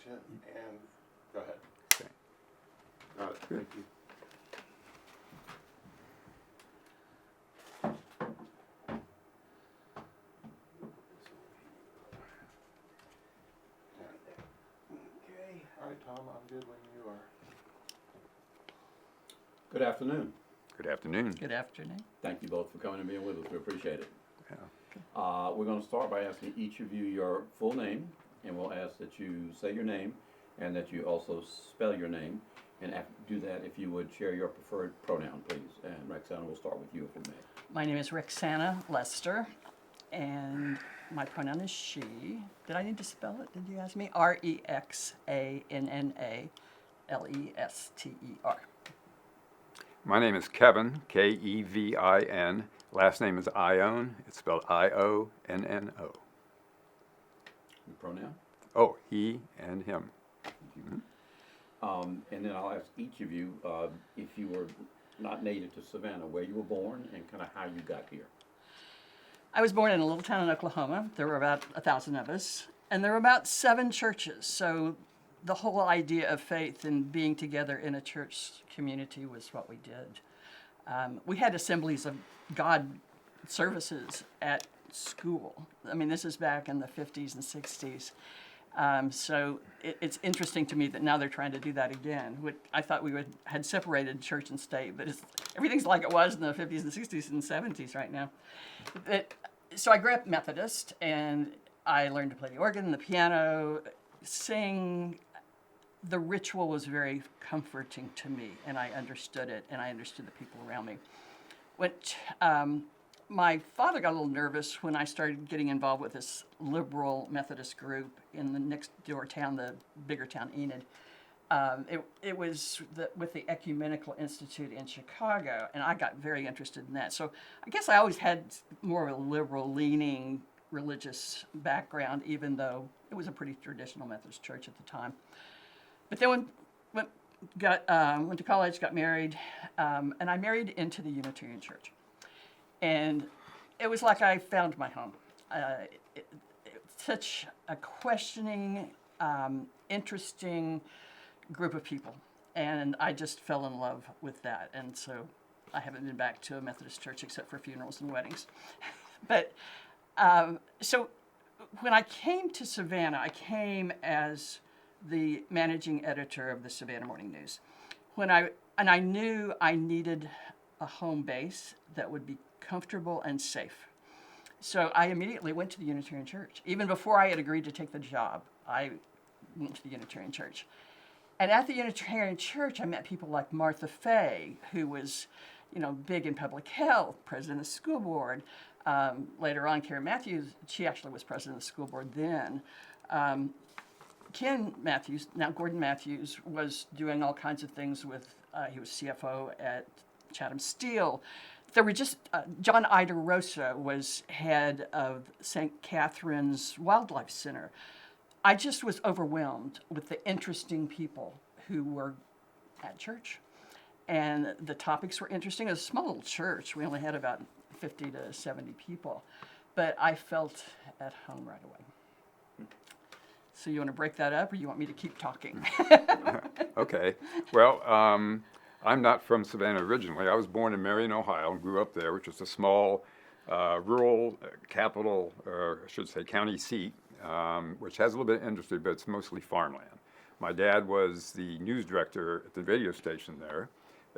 attention, and go ahead. Okay. Got it. Thank you. Okay. All right, Tom, I'm good when you are. Good afternoon. Good afternoon. Good afternoon. Thank you both for coming and being with us. We appreciate it. Yeah. We're going to start by asking each of you your full name, and we'll ask that you say your name and that you also spell your name. And after you do that, if you would share your preferred pronoun, please. And Rexanna, we'll start with you if we may. My name is Rexanna Lester, and my pronoun is she. Did I need to spell it? Did you ask me? Rexannalester. My name is Kevin, Kevin. Last name is Ionno. It's spelled Ionno. Your pronoun? Oh, he and him. And then I'll ask each of you if you were not native to Savannah, where you were born and kind of how you got here. I was born in a little town in Oklahoma. There were about 1,000 of us, and there were about 7 churches. So the whole idea of faith and being together in a church community was what we did. We had assemblies of God services at school. I mean, this is back in the 50s and 60s. So it's interesting to me that now they're trying to do that again. I thought we had separated church and state, but everything's like it was in the 50s and 60s and 70s right now. So I grew up Methodist, and I learned to play the organ, the piano, sing. The ritual was very comforting to me, and I understood it, and I understood the people around me. My father got a little nervous when I started getting involved with this liberal Methodist group in the next door town, the bigger town, Enid. It was with the Ecumenical Institute in Chicago, and I got very interested in that. So I guess I always had more of a liberal-leaning religious background, even though it was a pretty traditional Methodist church at the time. But then went to college, got married, and I married into the Unitarian Church. And it was like I found my home. Such a questioning, interesting group of people. And I just fell in love with that. And so I haven't been back to a Methodist church except for funerals and weddings. But so when I came to Savannah, I came as the managing editor of the Savannah Morning News. I knew I needed a home base that would be comfortable and safe. So I immediately went to the Unitarian Church. Even before I had agreed to take the job, I went to the Unitarian Church. And at the Unitarian Church, I met people like Martha Fay, who was, big in public health, president of the school board. Later on, Karen Matthews, she actually was president of the school board then. Ken Matthews, now Gordon Matthews, was doing all kinds of things with, he was CFO at Chatham Steel. There were just, John Idarosa was head of St. Catherine's Wildlife Center. I just was overwhelmed with the interesting people who were at church. And the topics were interesting. It was a small little church. We only had about 50 to 70 people. But I felt at home right away. So you want to break that up, or you want me to keep talking? Okay. Well, I'm not from Savannah originally. I was born in Marion, Ohio, and grew up there, which is a small rural capital, or I should say county seat, which has a little bit of industry, but it's mostly farmland. My dad was the news director at the radio station there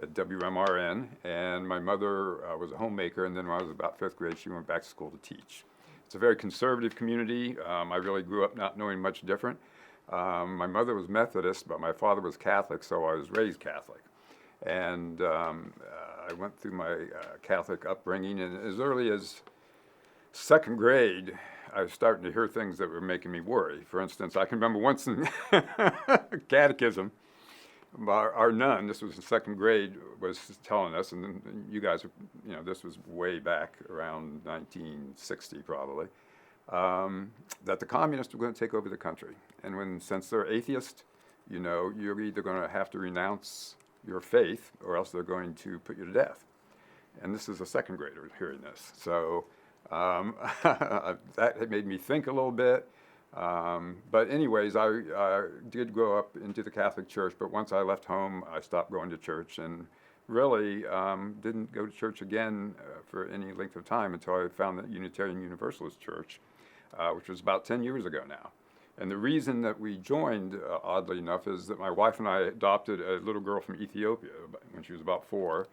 at WMRN, and my mother was a homemaker, and then when I was about 5th grade, she went back to school to teach. It's a very conservative community. I really grew up not knowing much different. My mother was Methodist, but my father was Catholic, so I was raised Catholic. And I went through my Catholic upbringing, and as early as 2nd grade, I was starting to hear things that were making me worry. For instance, I can remember once in catechism, our nun, this was in 2nd grade, was telling us, and you guys, this was way back around 1960 probably, that the communists were going to take over the country. And since they're atheist, you're either going to have to renounce your faith or else they're going to put you to death. And this is a 2nd grader hearing this. So that made me think a little bit. But anyways, I did grow up into the Catholic Church, but once I left home, I stopped going to church and really didn't go to church again for any length of time until I found the Unitarian Universalist Church, which was about 10 years ago now. And the reason that we joined, oddly enough, is that my wife and I adopted a little girl from Ethiopia when she was about 4.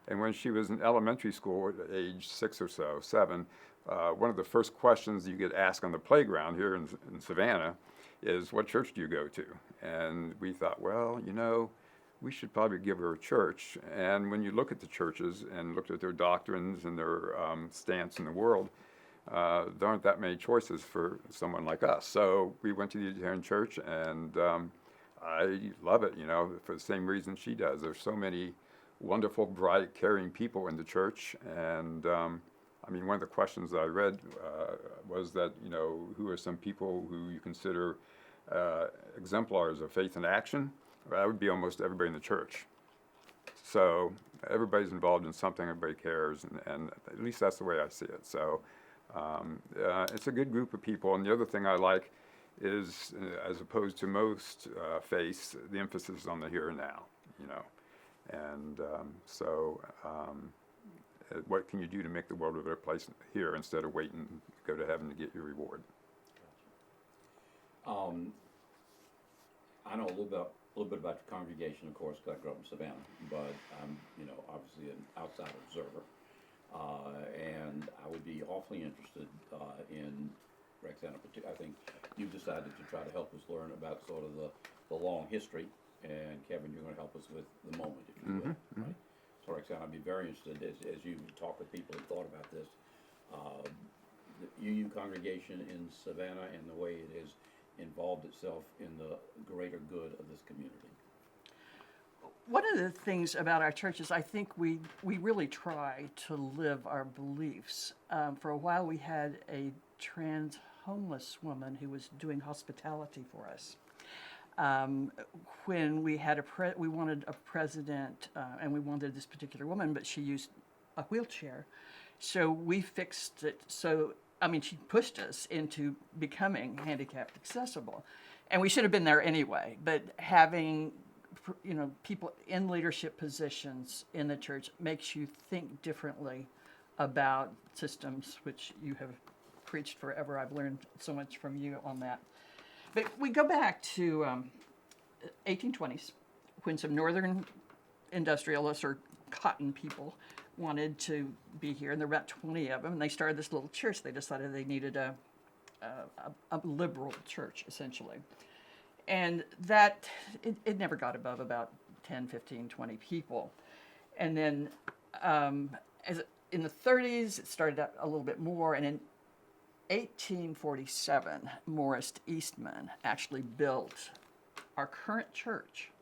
And when she was in elementary school at age 6 or so, 7, one of the first questions you get asked on the playground here in Savannah is, what church do you go to? And we thought, well, we should probably give her a church. And when you look at the churches and looked at their doctrines and their stance in the world, there aren't that many choices for someone like us. So we went to the Unitarian Church, and I love it, for the same reason she does. There's so many wonderful, bright, caring people in the church. And one of the questions that I read was that, who are some people who you consider exemplars of faith and action? Well, that would be almost everybody in the church. So everybody's involved in something, everybody cares, and at least that's the way I see it. So it's a good group of people. And the other thing I like is, as opposed to most faiths, the emphasis is on the here and now, And what can you do to make the world a better place here instead of waiting to go to heaven to get your reward? I know a little bit about your congregation, of course, because I grew up in Savannah, but I'm, obviously an outside observer. And I would be awfully interested in Rexanna. I think you've decided to try to help us learn about sort of the long history, and Kevin, you're going to help us with the moment, if you will. Right? So Rexanna, I'd be very interested as you talk with people who thought about this, the UU congregation in Savannah and the way it has involved itself in the greater good of this community. One of the things about our church is I think we really try to live our beliefs. For a while we had a trans homeless woman who was doing hospitality for us. When we had we wanted a president, and we wanted this particular woman, but she used a wheelchair. So we fixed it. She pushed us into becoming handicapped accessible. And we should have been there anyway, but having people in leadership positions in the church makes you think differently about systems, which you have preached forever. I've learned so much from you on that. But we go back to 1820s, when some northern industrialists or cotton people wanted to be here, and there were about 20 of them, and they started this little church. They decided they needed a liberal church, essentially. And that, it never got above about 10, 15, 20 people. And then in the 30s, it started out a little bit more, and in 1847, Morris Eastman actually built our current church.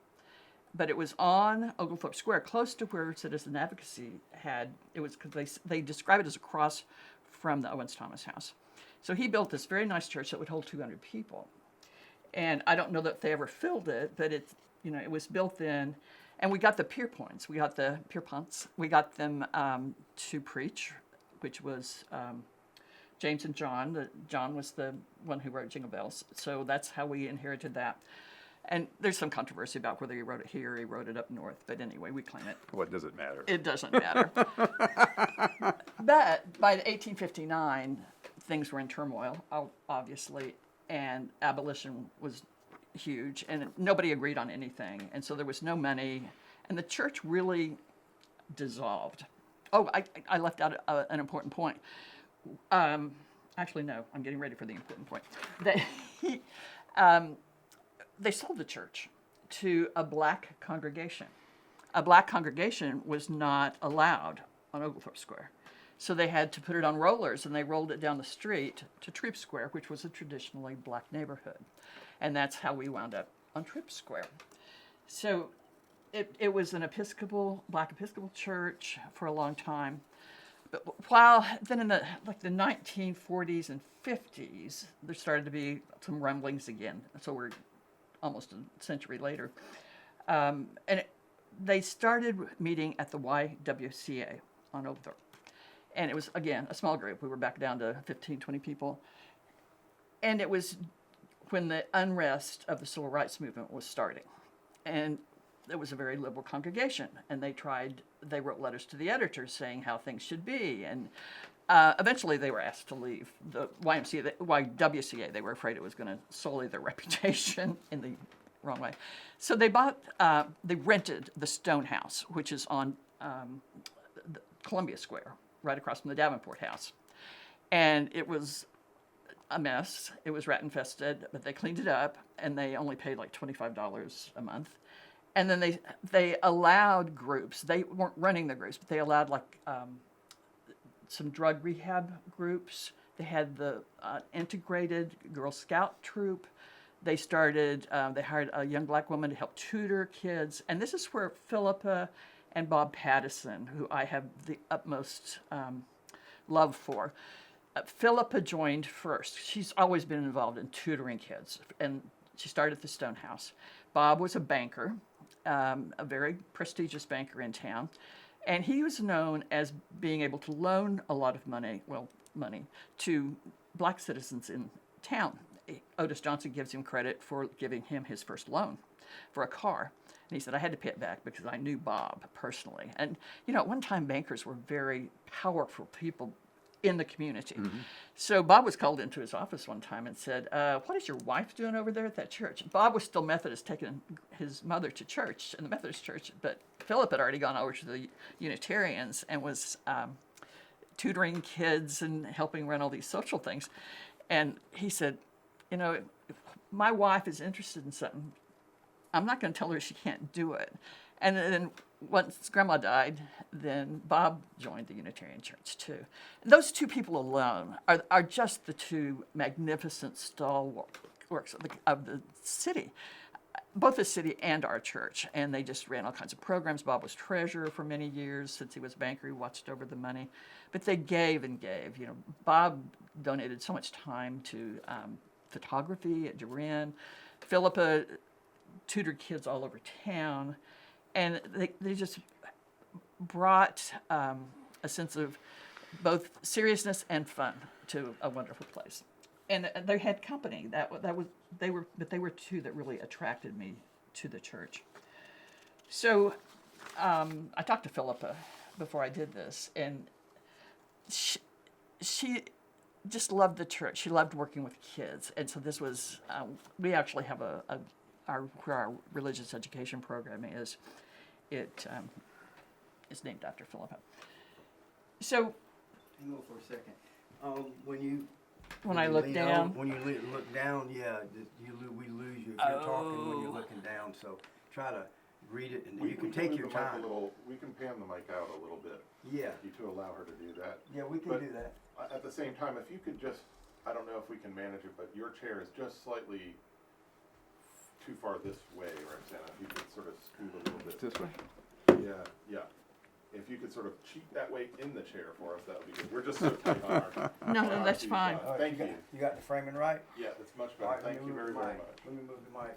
But it was on Oglethorpe Square, close to where Citizen Advocacy had. It was because they describe it as across from the Owens Thomas House. So he built this very nice church that would hold 200 people. And I don't know that they ever filled it, but it was built in. And we got the Pierpoints. We got the Pierponts. We got them to preach, which was James and John. John was the one who wrote Jingle Bells. So that's how we inherited that. And there's some controversy about whether he wrote it here or he wrote it up north. But anyway, we claim it. What does it matter? It doesn't matter. But by 1859, things were in turmoil, obviously. And abolition was huge. And nobody agreed on anything. And so there was no money. And the church really dissolved. Oh, I left out an important point. Actually, no. I'm getting ready for the important point. They sold the church to a black congregation. A black congregation was not allowed on Oglethorpe Square. So they had to put it on rollers, and they rolled it down the street to Tripp Square, which was a traditionally black neighborhood. And that's how we wound up on Tripp Square. So it was an black Episcopal church for a long time. But while then in the 1940s and 50s, there started to be some rumblings again. So we're almost a century later. They started meeting at the YWCA on Oglethorpe. And it was, again, a small group. We were back down to 15, 20 people. And it was when the unrest of the civil rights movement was starting. And it was a very liberal congregation, and they wrote letters to the editors saying how things should be. And eventually they were asked to leave the YWCA. They were afraid it was going to sully their reputation in the wrong way. So they rented the Stone House, which is on Columbia Square, right across from the Davenport House. And it was a mess. It was rat infested, but they cleaned it up, and they only paid like $25 a month. And then they allowed groups. They weren't running the groups, but they allowed like some drug rehab groups. They had the integrated Girl Scout troop. They hired a young black woman to help tutor kids. And this is where Philippa and Bob Pattison, who I have the utmost love for. Philippa joined first. She's always been involved in tutoring kids, and she started at the Stone House. Bob was a banker, a very prestigious banker in town, and he was known as being able to loan a lot of money to black citizens in town. Otis Johnson gives him credit for giving him his first loan for a car. And he said, I had to pay it back because I knew Bob personally. And, at one time, bankers were very powerful people in the community. Mm-hmm. So Bob was called into his office one time and said, what is your wife doing over there at that church? Bob was still Methodist, taking his mother to church in the Methodist church, but Philip had already gone over to the Unitarians and was tutoring kids and helping run all these social things. And he said, if my wife is interested in something, I'm not going to tell her she can't do it. And then once Grandma died, then Bob joined the Unitarian Church too. Those two people alone are just the two magnificent stalwarts of the city, both the city and our church. And they just ran all kinds of programs. Bob was treasurer for many years. Since he was a banker, he watched over the money. But they gave and gave. Bob donated so much time to photography at Duran. Philippa tutored kids all over town. And they just brought a sense of both seriousness and fun to a wonderful place. And they had company. They were two that really attracted me to the church. So I talked to Philippa before I did this, and she just loved the church. She loved working with kids, and so this was. We actually have where our religious education program is. It is named after Philippa. So, hang on for a second. When I look down. When you look down, yeah, we lose you if you're talking when you're looking down. So try to read it, and you can take your time. We can pan the mic out a little bit. Yeah. If you to allow her to do that. Yeah, we can do that. At the same time, if you could just, I don't know if we can manage it, but your chair is just slightly too far this way, Rexanna. If you could sort of scoot a little bit. This way? Yeah. If you could sort of cheat that way in the chair for us, that would be good. We're just so tight on our. No, that's fine. All right, Thank you. You got the framing right? Yeah, that's much All better. right, Thank you very, very much. Let me move the mic.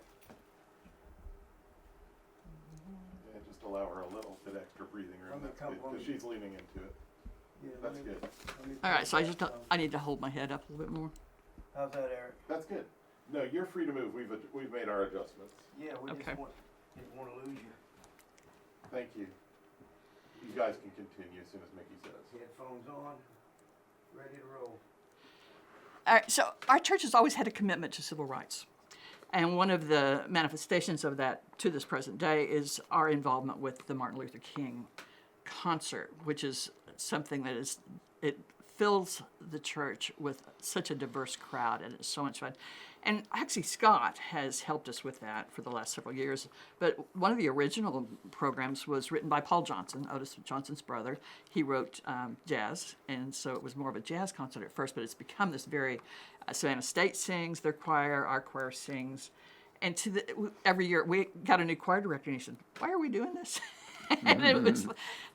Yeah, just allow her a little bit extra breathing room. That's good, because she's leaning into it. Yeah, That's good. All right, so I need to hold my head up a little bit more. How's that, Eric? That's good. No, you're free to move. We've made our adjustments. Yeah, we Okay. didn't want to lose you. Thank you. You guys can continue as soon as Mickey says. Headphones on, ready to roll. All right, so our church has always had a commitment to civil rights. And one of the manifestations of that to this present day is our involvement with the Martin Luther King concert, which is something that it fills the church with such a diverse crowd, and it's so much fun. And actually, Scott has helped us with that for the last several years. But one of the original programs was written by Paul Johnson, Otis Johnson's brother. He wrote jazz, and so it was more of a jazz concert at first, but it's become this very, Savannah State sings, their choir, our choir sings. And every year, we got a new choir director, and he said, why are we doing this? And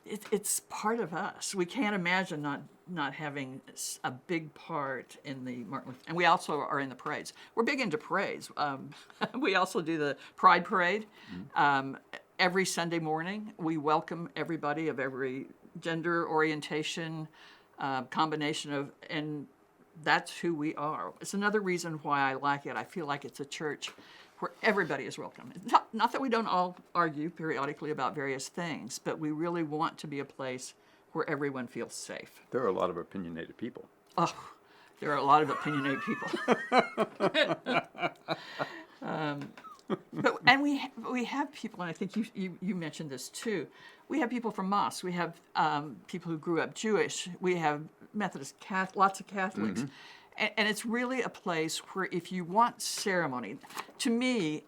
it's part of us. We can't imagine not having a big part in the Martin Luther. And we also are in the parades. We're big into parades. We also do the Pride Parade. Every Sunday morning, we welcome everybody of every gender, orientation, combination of, and that's who we are. It's another reason why I like it. I feel like it's a church where everybody is welcome. It's not that we don't all argue periodically about various things, but we really want to be a place where everyone feels safe. There are a lot of opinionated people. Oh, there are a lot of opinionated people. And we have people, and I think you mentioned this too. We have people from mosques. We have people who grew up Jewish. We have Methodist, lots of Catholics. And it's really a place where if you want ceremony, to me,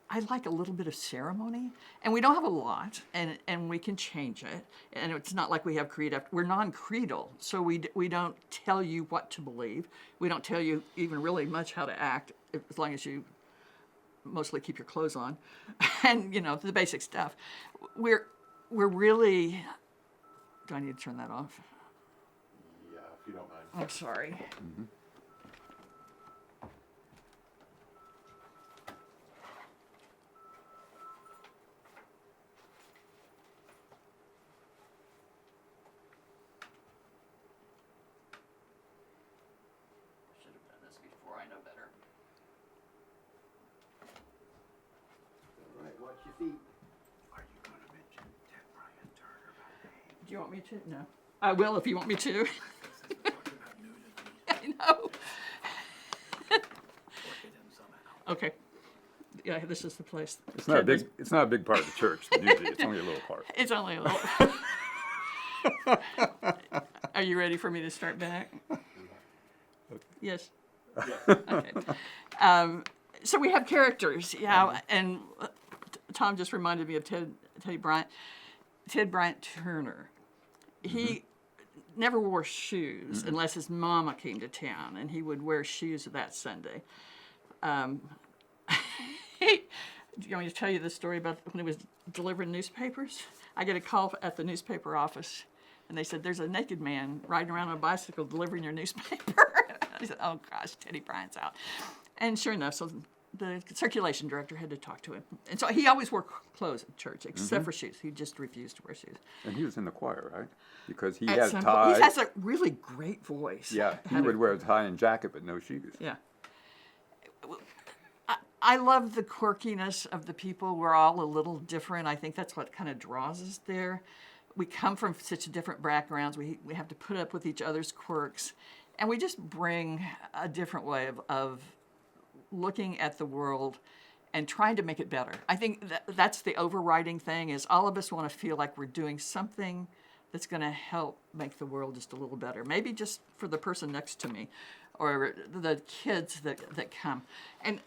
I like a little bit of ceremony, and we don't have a lot, and we can change it. And it's not like we have creed. We're non-creedal, so we don't tell you what to believe. We don't tell you even really much how to act, as long as you mostly keep your clothes on, and the basic stuff. We're really. Do I need to turn that off? Yeah, if you don't mind. I'm sorry. Should have done this before. I know better. All right, watch your feet. Are you gonna mention Ted Brian Turner by name? Do you want me to? No. I will if you want me to. Talking about nudity. I know. Work it in somehow. Okay. Yeah, this is the place. It's not a big. It's not a big part of the church. The nudity. It's only a little part. It's only a little. Are you ready for me to start back? Yes. Okay. So we have characters, and Tom just reminded me of Teddy Bryant. Ted Bryant Turner. He never wore shoes unless his mama came to town, and he would wear shoes that Sunday. Do you want me to tell you the story about when he was delivering newspapers? I get a call at the newspaper office, and they said, "There's a naked man riding around on a bicycle delivering your newspaper." I said, "Oh gosh, Teddy Bryant's out." And sure enough, so the circulation director had to talk to him. And so he always wore clothes at church, except for shoes. He just refused to wear shoes. And he was in the choir, right? Because he At had some tie. point, he has a really great voice. Yeah, he Had would a- wear a tie and jacket, but no shoes. Yeah. I love the quirkiness of the people. We're all a little different. I think that's what kind of draws us there. We come from such different backgrounds. We have to put up with each other's quirks. And we just bring a different way of looking at the world and trying to make it better. I think that's the overriding thing is all of us want to feel like we're doing something that's going to help make the world just a little better. Maybe just for the person next to me or the kids that come. And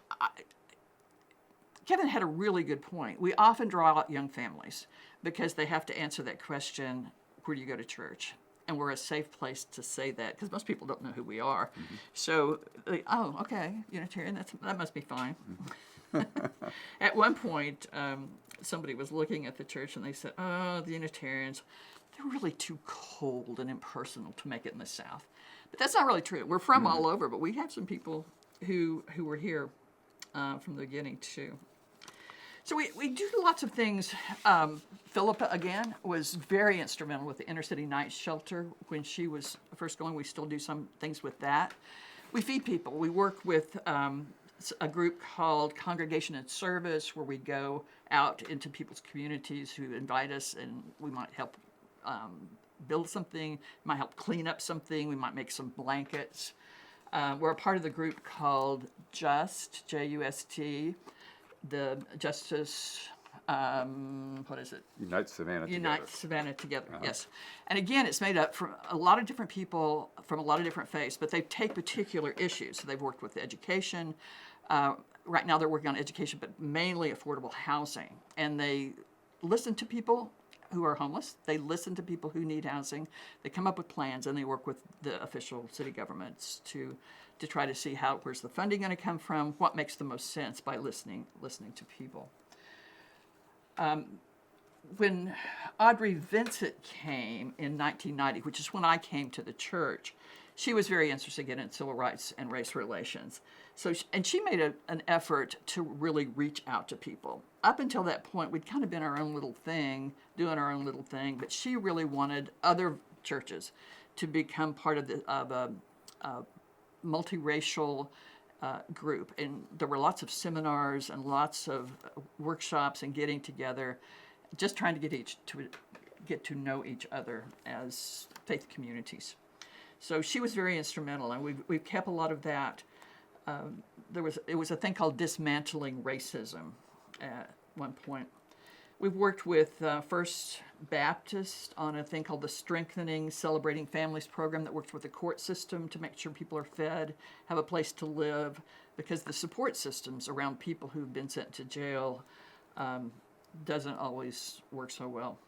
Kevin had a really good point. We often draw out young families because they have to answer that question, where do you go to church? And we're a safe place to say that because most people don't know who we are. So, oh, okay, Unitarian, that must be fine. At one point, somebody was looking at the church and they said, oh, the Unitarians, they're really too cold and impersonal to make it in the South. But that's not really true. We're from all over, but we have some people who were here from the beginning too. So we do lots of things. Philippa, again, was very instrumental with the Inner City Night Shelter. When she was first going, we still do some things with that. We feed people. We work with a group called Congregation and Service, where we go out into people's communities who invite us, and we might help build something, might help clean up something, we might make some blankets. We're a part of the group called JUST, J-U-S-T, the Justice, what is it? Unite Savannah Unite together. Savannah Together, yes. And again, it's made up from a lot of different people from a lot of different faiths, but they take particular issues. So they've worked with education. Right now they're working on education, but mainly affordable housing. And they listen to people who are homeless. They listen to people who need housing. They come up with plans, and they work with the official city governments to try to see where's the funding going to come from, what makes the most sense by listening to people. When Audrey Vincent came in 1990, which is when I came to the church, she was very interested in civil rights and race relations. So, and she made an effort to really reach out to people. Up until that point, we'd kind of been our own little thing, doing our own little thing, but she really wanted other churches to become part of multiracial group, and there were lots of seminars and lots of workshops and getting together, just trying to get to know each other as faith communities. So she was very instrumental, and we've kept a lot of that. It was a thing called dismantling racism at one point. We've worked with First Baptist on a thing called the Strengthening Celebrating Families program that works with the court system to make sure people are fed, have a place to live, because the support systems around people who've been sent to jail doesn't always work so well.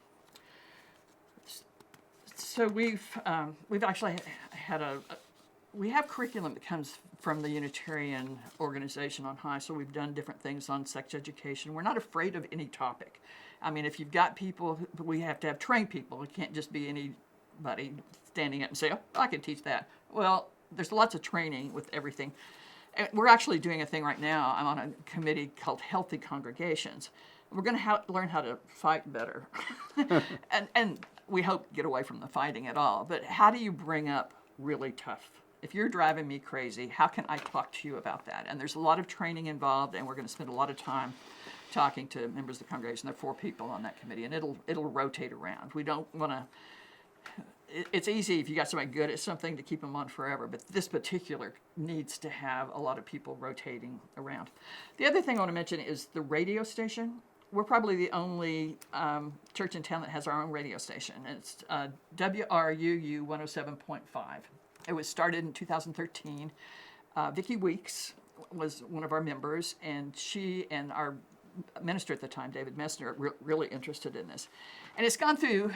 So we've actually had we have curriculum that comes from the Unitarian organization on high, so we've done different things on sex education. We're not afraid of any topic. I mean, if you've got people, we have to have trained people. It can't just be anybody standing up and say, oh, I can teach that. Well, there's lots of training with everything. And we're actually doing a thing right now. I'm on a committee called Healthy Congregations. We're going to learn how to fight better. and we hope get away from the fighting at all. But how do you bring up really tough? If you're driving me crazy, how can I talk to you about that? And there's a lot of training involved, and we're going to spend a lot of time talking to members of the congregation. There are 4 people on that committee, and it'll rotate around. We don't want to. It's easy if you got somebody good at something to keep them on forever, but this particular needs to have a lot of people rotating around. The other thing I want to mention is the radio station. We're probably the only church in town that has our own radio station. It's WRUU 107.5. It was started in 2013. Vicki Weeks was one of our members, and she and our minister at the time, David Messner, were really interested in this. And it's gone through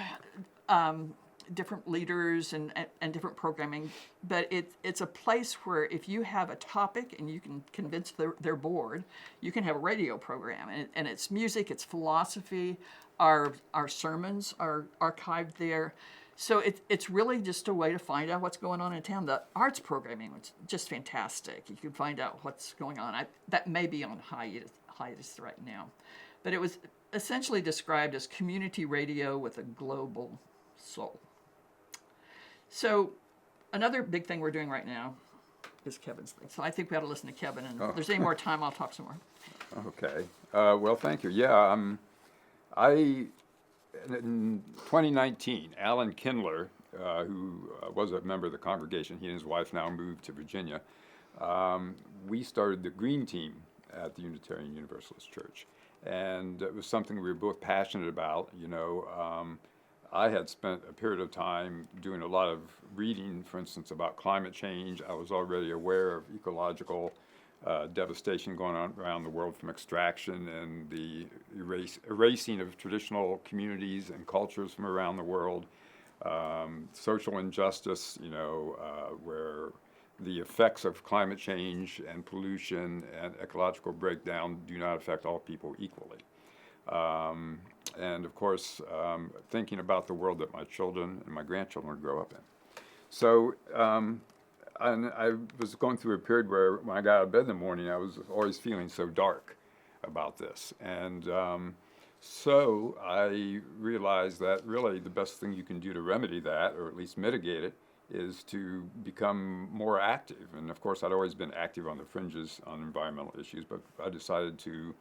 different leaders and different programming, but it's a place where if you have a topic and you can convince their board, you can have a radio program. And it's music, it's philosophy, our sermons are archived there. So it's really just a way to find out what's going on in town. The arts programming was just fantastic. You can find out what's going on. That may be on hiatus right now. But it was essentially described as community radio with a global soul. So another big thing we're doing right now is Kevin's thing. So I think we ought to listen to Kevin. And if there's any more time, I'll talk some more. Okay. Well, thank you. Yeah, in 2019, Alan Kindler, who was a member of the congregation, he and his wife now moved to Virginia, we started the Green Team at the Unitarian Universalist Church. And it was something we were both passionate about. I had spent a period of time doing a lot of reading, for instance, about climate change. I was already aware of ecological devastation going on around the world from extraction and the erasing of traditional communities and cultures from around the world. Social injustice, where the effects of climate change and pollution and ecological breakdown do not affect all people equally. And of course, thinking about the world that my children and my grandchildren would grow up in. So, and I was going through a period where when I got out of bed in the morning, I was always feeling so dark about this. And so I realized that really the best thing you can do to remedy that, or at least mitigate it, is to become more active. And of course, I'd always been active on the fringes on environmental issues, but I decided to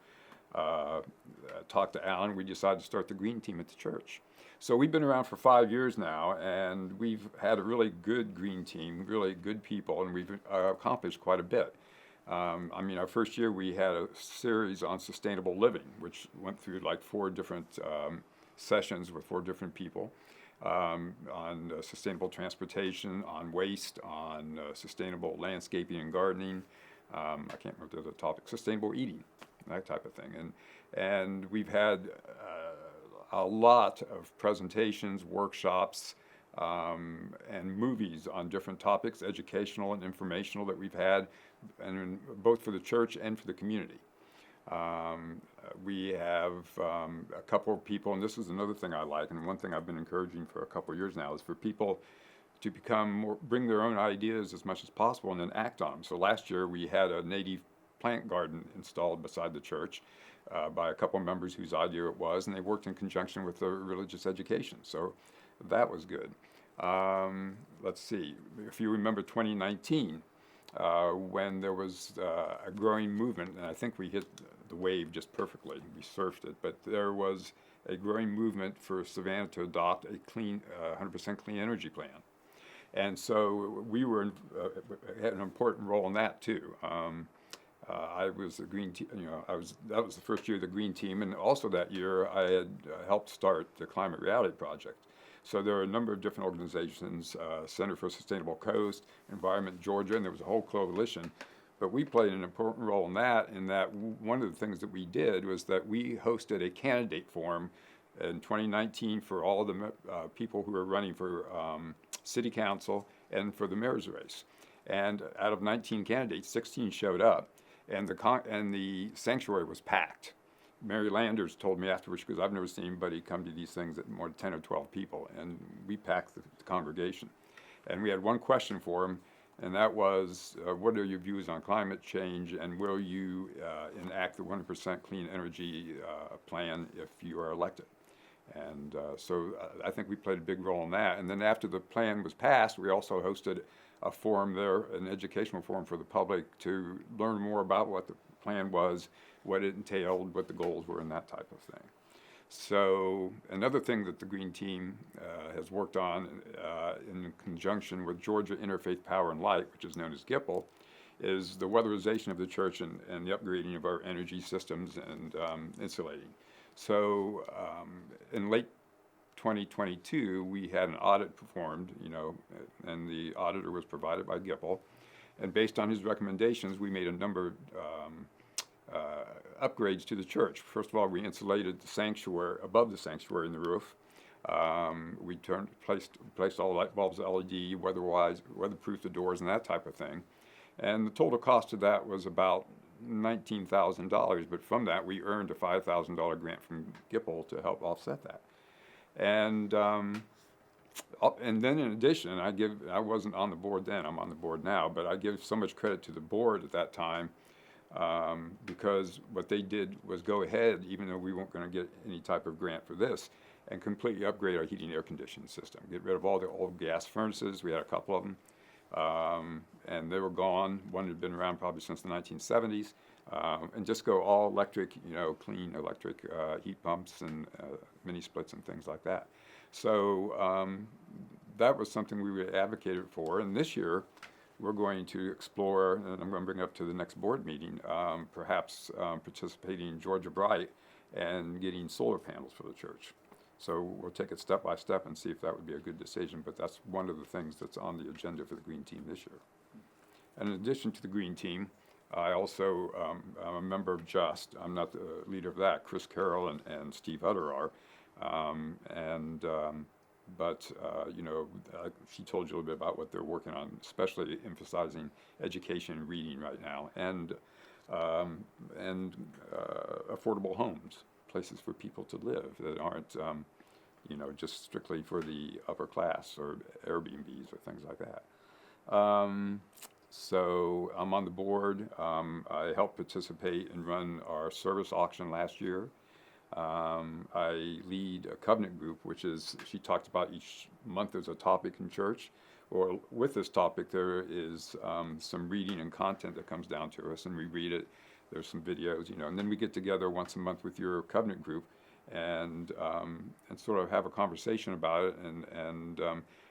talk to Alan. We decided to start the Green Team at the church. So we've been around for 5 years now, and we've had a really good Green Team, really good people, and we've accomplished quite a bit. Our first year we had a series on sustainable living, which went through like 4 different sessions with 4 different people on sustainable transportation, on waste, on sustainable landscaping and gardening. I can't remember the other topic, sustainable eating, that type of thing. And we've had a lot of presentations, workshops, and movies on different topics, educational and informational, that we've had, and both for the church and for the community. We have a couple of people, and this is another thing I like, and one thing I've been encouraging for a couple of years now, is for people to bring their own ideas as much as possible and then act on them. So last year we had a native plant garden installed beside the church by a couple of members whose idea it was, and they worked in conjunction with the religious education. So that was good. Let's see, if you remember 2019, when there was a growing movement, and I think we hit the wave just perfectly, we surfed it, but there was a growing movement for Savannah to adopt a clean, 100% clean energy plan. And so we had an important role in that too. I was the green team, that was the first year of the green team, and also that year I had helped start the Climate Reality Project. So there are a number of different organizations, Center for Sustainable Coast, Environment Georgia, and there was a whole coalition. But we played an important role in that one of the things that we did was that we hosted a candidate forum in 2019 for all of the people who were running for city council and for the mayor's race. And out of 19 candidates, 16 showed up, and the sanctuary was packed. Mary Landers told me afterwards, because I've never seen anybody come to these things at more than 10 or 12 people, and we packed the congregation. And we had one question for him, and that was, what are your views on climate change, and will you enact the 100% clean energy plan if you are elected? And so I think we played a big role in that. And then after the plan was passed, we also hosted a forum there, an educational forum for the public to learn more about what the plan was, what it entailed, what the goals were, and that type of thing. So another thing that the Green Team has worked on in conjunction with Georgia Interfaith Power and Light, which is known as GIPL, is the weatherization of the church and the upgrading of our energy systems and insulating. So in late 2022, we had an audit performed, and the auditor was provided by GIPL. And based on his recommendations, we made a number of upgrades to the church. First of all, we insulated the sanctuary, above the sanctuary in the roof. We placed all light bulbs, LED, weatherproof the doors and that type of thing. And the total cost of that was about $19,000, but from that we earned a $5,000 grant from GIPL to help offset that. And then in addition, I wasn't on the board then, I'm on the board now, but I give so much credit to the board at that time because what they did was go ahead, even though we weren't going to get any type of grant for this, and completely upgrade our heating and air conditioning system. Get rid of all the old gas furnaces, we had a couple of them, and they were gone. One had been around probably since the 1970s, and just go all electric, clean electric heat pumps and mini splits and things like that. So that was something we advocated for, and this year we're going to explore, and I'm going to bring it up to the next board meeting, perhaps participating in Georgia Bright and getting solar panels for the church. So we'll take it step by step and see if that would be a good decision, but that's one of the things that's on the agenda for the Green Team this year. And in addition to the Green Team, I also am a member of JUST. I'm not the leader of that. Chris Carroll and Steve Hutter are. She told you a little bit about what they're working on, especially emphasizing education and reading right now, and affordable homes, places for people to live that aren't, just strictly for the upper class or Airbnbs or things like that. So I'm on the board. I helped participate and run our service auction last year. I lead a covenant group, which is, she talked about each month there's a topic in church, or with this topic there is some reading and content that comes down to us, and we read it. There's some videos, and then we get together once a month with your covenant group and sort of have a conversation about it, and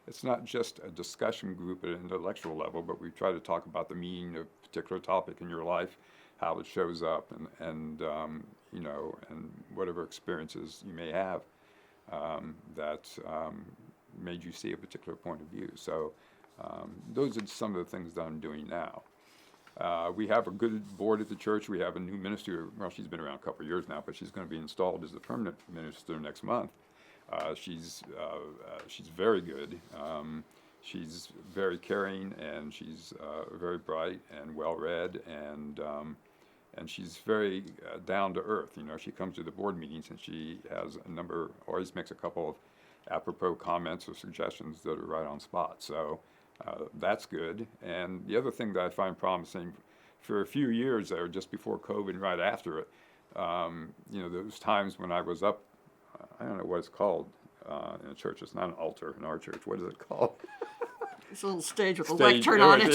it's not just a discussion group at an intellectual level, but we try to talk about the meaning of a particular topic in your life, how it shows up, and whatever experiences you may have that made you see a particular point of view. So those are some of the things that I'm doing now. We have a good board at the church. We have a new minister. Well, she's been around a couple of years now, but she's going to be installed as the permanent minister next month. She's very good. She's very caring, and she's very bright and well-read, and she's very down to earth. She comes to the board meetings and she has always makes a couple of apropos comments or suggestions that are right on spot. So that's good. And the other thing that I find promising, for a few years there, just before COVID and right after it, those times when I was up, I don't know what it's called, in a church. It's not an altar in our church. What is it called? It's a little stage with a Stage, lectern on it.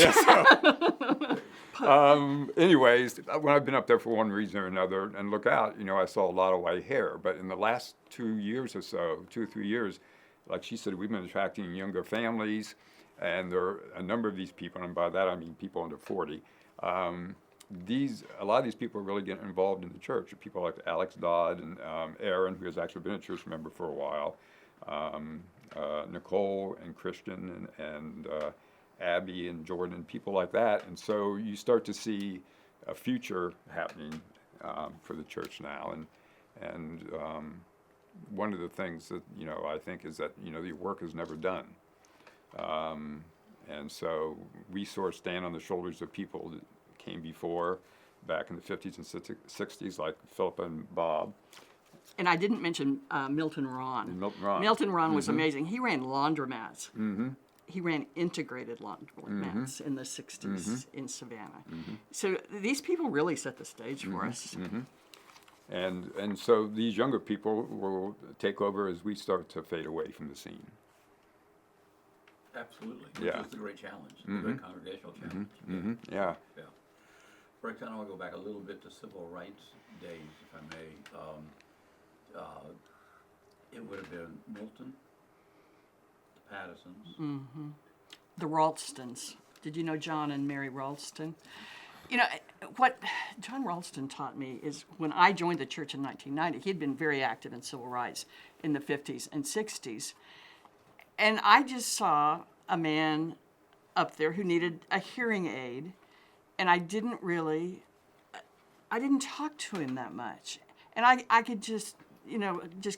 Yeah. Anyways, when I've been up there for one reason or another and look out, I saw a lot of white hair. But in the last 2 years or so, 2 or 3 years, like she said, we've been attracting younger families, and there are a number of these people, and by that I mean people under 40. A lot of these people are really getting involved in the church. People like Alex Dodd and Aaron, who has actually been a church member for a while, Nicole and Christian and Abby and Jordan, people like that. And so you start to see a future happening for the church now. And one of the things that I think is that the work is never done. And so we sort of stand on the shoulders of people that came before, back in the 50s and 60s, like Philip and Bob. And I didn't mention Milton Ron. And Milton Ron. Milton Ron was amazing. He ran laundromats. Mm-hmm. He ran integrated laundromats in the 60s in Savannah. So these people really set the stage for us. And so these younger people will take over as we start to fade away from the scene. Absolutely. Yeah. Which is the great challenge, the great congregational challenge. Yeah. Yeah. Rexanna, I want to go back a little bit to civil rights days, if I may. It would have been Milton, the Pattersons. The Ralstons. Did you know John and Mary Ralston? What John Ralston taught me is when I joined the church in 1990, he'd been very active in civil rights in the 50s and 60s. And I just saw a man up there who needed a hearing aid, and I didn't talk to him that much. And I could just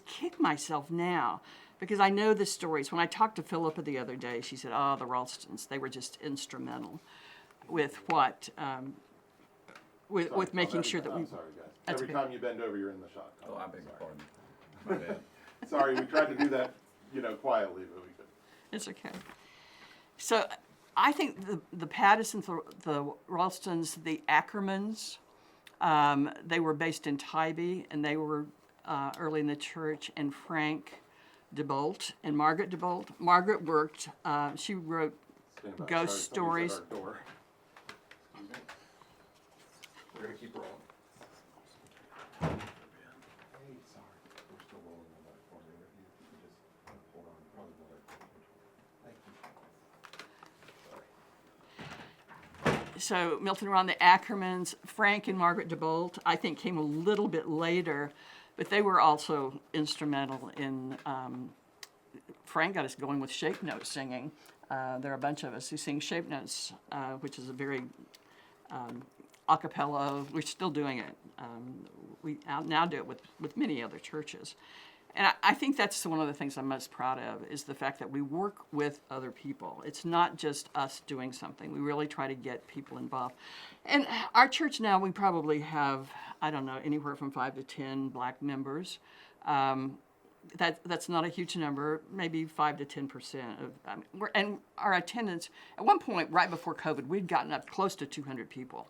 kick myself now because I know the stories. When I talked to Philippa the other day, she said, oh, the Ralstons, they were just instrumental with what, with making sure that we... I'm sorry, guys. That's Every okay. time you bend over, you're in the shot. Oh, I beg your pardon. My bad. Sorry, we tried to do that, quietly, but we couldn't. It's okay. So I think the Pattersons, the Ralstons, the Ackermans, they were based in Tybee, and they were early in the church, and Frank DeBolt and Margaret DeBolt. Margaret worked, she wrote Stand by. ghost Sorry, somebody's stories. at our door. Excuse me. We're gonna keep rolling. Hey, sorry, we're still rolling on that for you. If you could just hold on, probably will let you. Thank you. So Milton Ron, the Ackermans, Frank and Margaret DeBolt, I think came a little bit later, but they were also instrumental in, Frank got us going with shape note singing. There are a bunch of us who sing shape notes, which is a very a cappella. We're still doing it. We now do it with many other churches. And I think that's one of the things I'm most proud of is the fact that we work with other people. It's not just us doing something. We really try to get people involved. And our church now, we probably have, I don't know, anywhere from 5 to 10 black members. That's not a huge number, maybe 5 to 10% of, and our attendance, at one point, right before COVID, we'd gotten up close to 200 people.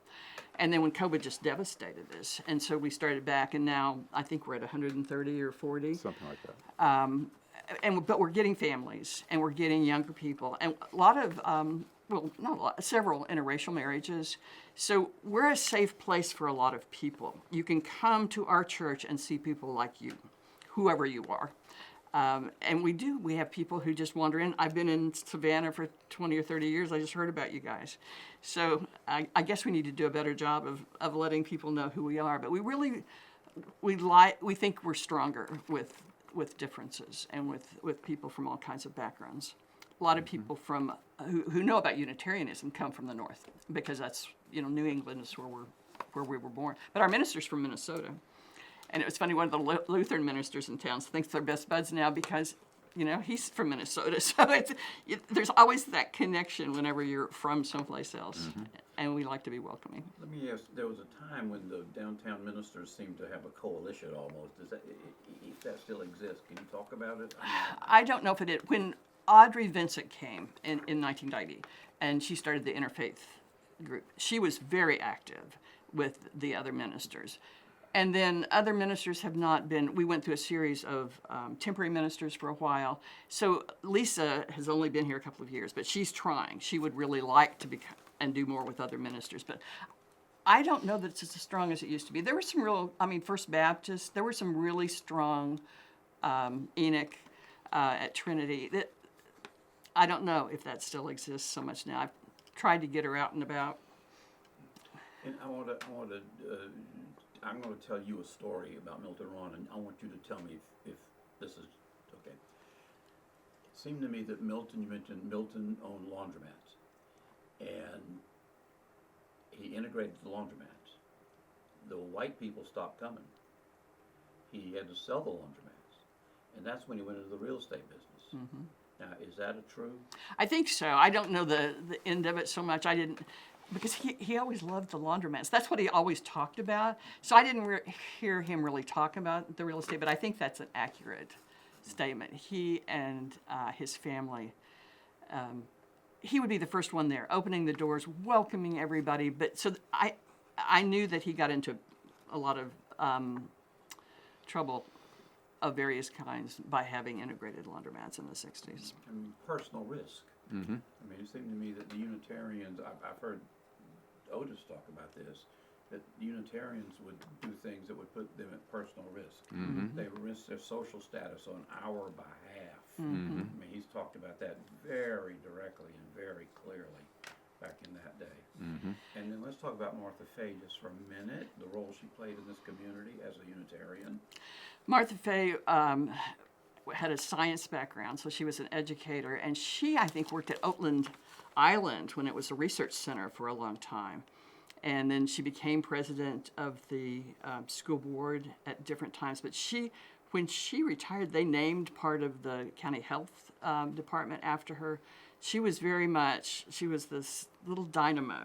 And then when COVID just devastated us, and so we started back, and now I think we're at 130 or 40. Something like that. But we're getting families, and we're getting younger people, and a lot of, not a lot, several interracial marriages. So we're a safe place for a lot of people. You can come to our church and see people like you, whoever you are. And we have people who just wander in. I've been in Savannah for 20 or 30 years. I just heard about you guys. So I guess we need to do a better job of letting people know who we are. But we really, we think we're stronger with differences and with people from all kinds of backgrounds. A lot of people from who know about Unitarianism come from the north because that's, New England is where we were born. But our minister's from Minnesota. And it was funny, one of the Lutheran ministers in town thinks they're best buds now because, he's from Minnesota. So there's always that connection whenever you're from someplace else. And we like to be welcoming. Let me ask, there was a time when the downtown ministers seemed to have a coalition almost. If that still exists, can you talk about it? I don't know if it did. When Audrey Vincent came in 1990, and she started the Interfaith group, she was very active with the other ministers. And then other ministers have not been, we went through a series of temporary ministers for a while. So Lisa has only been here a couple of years, but she's trying. She would really like to become and do more with other ministers. But I don't know that it's as strong as it used to be. There were some real, First Baptist, there were some really strong Enoch at Trinity. That I don't know if that still exists so much now. I've tried to get her out and about. And I'm going to tell you a story about Milton Ron, and I want you to tell me if this is okay. It seemed to me that you mentioned Milton owned laundromats, and he integrated the laundromats. The white people stopped coming. He had to sell the laundromats, and that's when he went into the real estate business. Mm-hmm. Now, is that a true? I think so. I don't know the end of it so much. I didn't, because he always loved the laundromats. That's what he always talked about. So I didn't hear him really talk about the real estate, but I think that's an accurate statement. He and his family, he would be the first one there, opening the doors, welcoming everybody. But so I knew that he got into a lot of trouble of various kinds by having integrated laundromats in the 60s. I mean, personal risk. Mm-hmm. I mean, it seemed to me that the Unitarians, I've heard Otis talk about this, that Unitarians would do things that would put them at personal risk. Mm-hmm. They would risk their social status on our behalf. Mm-hmm. I mean, he's talked about that very directly and very clearly back in that day. Mm-hmm. And then let's talk about Martha Faye just for a minute, the role she played in this community as a Unitarian. Martha Faye had a science background, so she was an educator, and she, I think, worked at Oatland Island when it was a research center for a long time. And then she became president of the school board at different times. But when she retired, they named part of the county health department after her. She was this little dynamo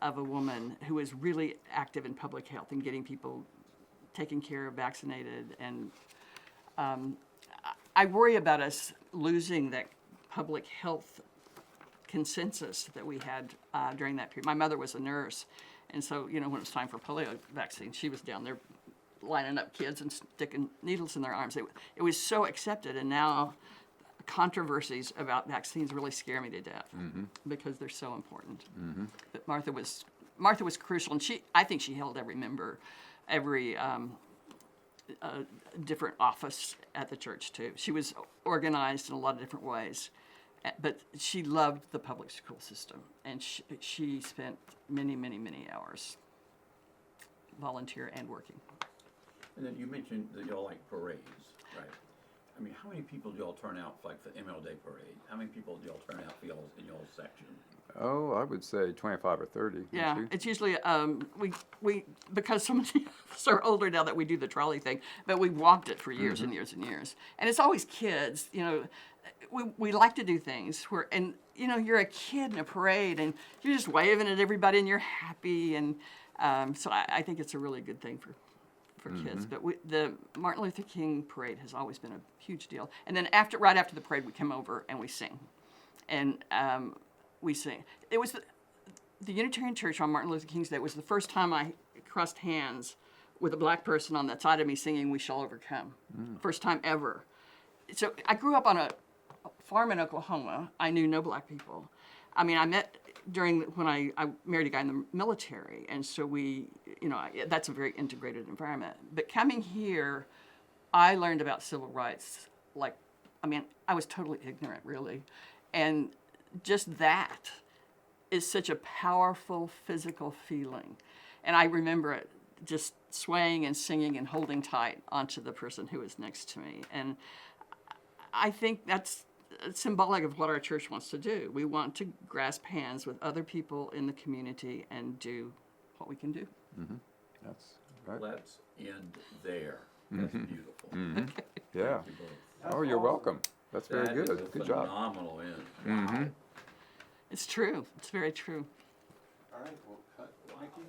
of a woman who was really active in public health and getting people taken care of, vaccinated. And I worry about us losing that public health consensus that we had during that period. My mother was a nurse, and so, when it was time for polio vaccine, she was down there lining up kids and sticking needles in their arms. It was so accepted, and now controversies about vaccines really scare me to death because they're so important. Mm-hmm. But Martha was crucial, and I think she held every different office at the church too. She was organized in a lot of different ways, but she loved the public school system, and she spent many, many, many hours volunteer and working. And then you mentioned that y'all like parades, right? I mean, how many people do y'all turn out like for ML Day parade? How many people do y'all turn out for y'all in y'all's section? Oh, I would say 25 or 30. Yeah, wouldn't you? it's usually we because so many of us are older now that we do the trolley thing, but we walked it for years and years and years, and it's always kids. We like to do things where, and you're a kid in a parade and you're just waving at everybody and you're happy, and so I think it's a really good thing for kids. But the Martin Luther King parade has always been a huge deal. And then right after the parade, we come over and we sing, and we sing. It was the Unitarian Church on Martin Luther King's Day was the first time I crossed hands with a black person on that side of me singing "We Shall Overcome." First time ever. So I grew up on a farm in Oklahoma. I knew no black people. I mean, I met when I married a guy in the military, and so that's a very integrated environment. But coming here, I learned about civil rights. I was totally ignorant, really, and just that is such a powerful physical feeling. And I remember it just swaying and singing and holding tight onto the person who was next to me. And I think that's symbolic of what our church wants to do. We want to grasp hands with other people in the community and do what we can do. Mm-hmm. That's right. Let's end there. That's beautiful. Mm-hmm. Yeah. Thank you both. Oh, you're welcome. That's very That good. is a Good job. phenomenal end. Mm-hmm. It's true. It's very true. All right, well, cut, Mikey.